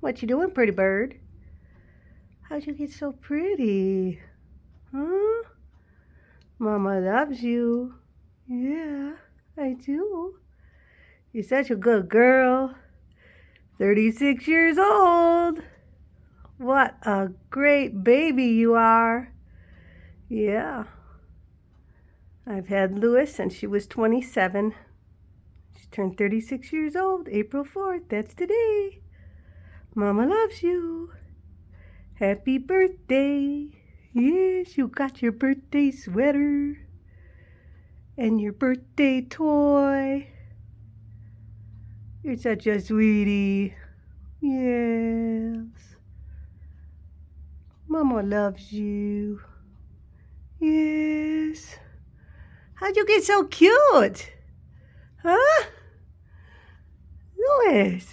What you doing, pretty bird? How'd you get so pretty? Huh? Mama loves you. Yeah, I do. You're such a good girl. 36 years old. What a great baby you are. Yeah. I've had Louis since she was 27. She turned 36 years old, April 4th. That's today. Mama loves you. Happy birthday. Yes, you got your birthday sweater and your birthday toy. You're such a sweetie. Yes. Mama loves you. Yes. How'd you get so cute? Huh? Louis.